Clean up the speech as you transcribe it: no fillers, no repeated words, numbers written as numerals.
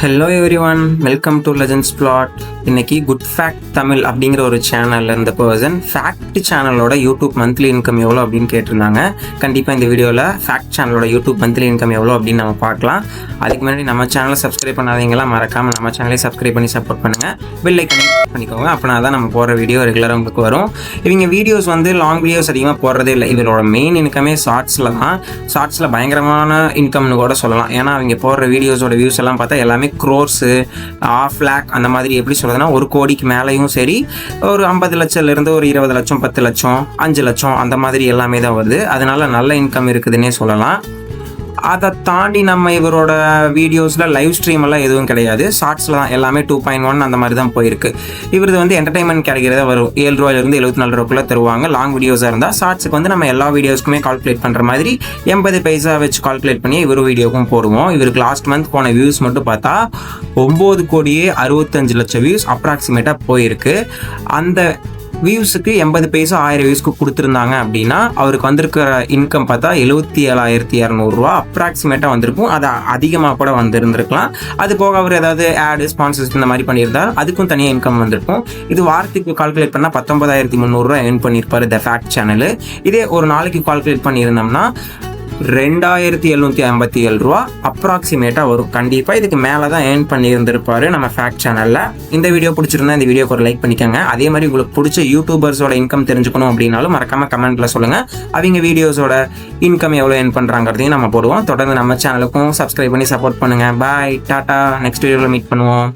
Hello everyone, welcome to legends plat. இன்னைக்கு good fact Tamil அப்படிங்கிற ஒரு சேனலில் இருந்த பர்சன் ஃபேக்ட் சேனலோட யூடியூப் மந்த்லி இன்கம் எவ்வளோ அப்படின்னு கேட்டிருந்தாங்க. கண்டிப்பாக இந்த வீடியோவில் ஃபேக்ட் சேனலோட யூடியூப் மந்த்லி இன்கம் எவ்வளோ அப்படின்னு நம்ம பார்க்கலாம். அதுக்கு முன்னாடி நம்ம சேனலை சப்ஸ்கிரைப் பண்ணாதீங்களாம், மறக்காமல் நம்ம சேனலை சப்ஸ்கிரைப் பண்ணி சப்போர்ட் பண்ணுங்கள். பெல் ஐக்கனை கிளிக் பண்ணிக்கோங்க, அப்படின்னா தான் நம்ம போடுற வீடியோ ரெகுலராக உங்களுக்கு வரும். இவங்க வீடியோஸ் லாங் வீடியோஸ் அதிகமாக போடுறதே இல்லை. இவரோட மெயின் இன்கமே ஷார்ட்ஸில் தான். ஷார்ட்ஸில் பயங்கரமான இன்கம்னு கூட சொல்லலாம். ஏன்னா அவங்க போடுற வீடியோஸோட வியூஸ் எல்லாம் பார்த்தா எல்லாமே க்ரோர்ஸு, 1/2 lakh அந்த மாதிரி. எப்படி சொல்கிறதுனா 1 கோடிக்கு மேலேயும் சரி, ஒரு 50 லட்சம்லேருந்து ஒரு 20 லட்சம், 10 லட்சம், 5 லட்சம் அந்த மாதிரி எல்லாமே தான் வருது. அதனால நல்ல இன்கம் இருக்குதுன்னே சொல்லலாம். அதை தாண்டி நம்ம இவரோட வீடியோஸில் லைவ் ஸ்ட்ரீம் எல்லாம் எதுவும் கிடையாது. ஷார்ட்ஸில் தான் எல்லாமே 2.1 அந்த மாதிரி தான் போயிருக்கு. இவரது என்டர்டைன்மெண்ட் கேட்டகரி தான் வரும். 7 ரூபாயிலிருந்து 74 ரூபாய்க்குள்ளே தருவாங்க லாங் வீடியோஸாக இருந்தால். ஷார்ட்ஸுக்கு நம்ம எல்லா வீடியோஸ்க்குமே கால்குலேட் பண்ணுற மாதிரி 80 பைசா வச்சு கால்குலேட் பண்ணி இவர் வீடியோக்கும் போடுவோம். இவருக்கு லாஸ்ட் மந்த் போன வியூஸ் மட்டும் பார்த்தா 9,65,00,000 வியூஸ் அப்ராக்சிமேட்டாக போயிருக்கு. அந்த வியூஸுக்கு 80 பைசா 1000 வியூஸ்க்கு கொடுத்துருந்தாங்க அப்படின்னா அவருக்கு வந்திருக்கிற இன்கம் பார்த்தா 77,200 ரூபா அப்ராக்சிமேட்டாக வந்திருக்கும். அது அதிகமாக கூட வந்திருந்துருக்கலாம். அது போக அவர் ஏதாவது ஆடு, ஸ்பான்சர்ஸ் இந்த மாதிரி பண்ணியிருந்தார், அதுக்கும் தனியாக இன்கம் வந்திருக்கும். இது வாரத்துக்கு கால்குலேட் பண்ணால் 19,300 ரூபா ஏர்ன் பண்ணியிருப்பார் த ஃபேக்ட் சேனலு. இதே ஒரு நாளைக்கு கால்குலேட் பண்ணியிருந்தோம்னா 2,757 ரூபா அப்ராக்சிமேட்டாக வரும். கண்டிப்பாக இதுக்கு மேலே தான் ஏர்ன் பண்ணியிருந்திருப்பார் நம்ம ஃபேக்ட் சேனலில். இந்த வீடியோ பிடிச்சிருந்தா இந்த வீடியோக்கு ஒரு லைக் பண்ணிக்கோங்க. அதே மாதிரி உங்களுக்கு பிடிச்ச யூடியூபர்ஸோட இன்கம் தெரிஞ்சுக்கணும் அப்படின்னாலும் மறக்காமல் கமெண்ட்டில் சொல்லுங்கள். அவங்க வீடியோஸோட இன்கம் எவ்வளோ ஏர்ன் பண்ணுறாங்கிறதையும் நம்ம போடுவோம். தொடர்ந்து நம்ம சேனலுக்கும் சப்ஸ்கிரைப் பண்ணி சப்போர்ட் பண்ணுங்கள். பாய், டாட்டா. நெக்ஸ்ட் வீடியோவில் மீட் பண்ணுவோம்.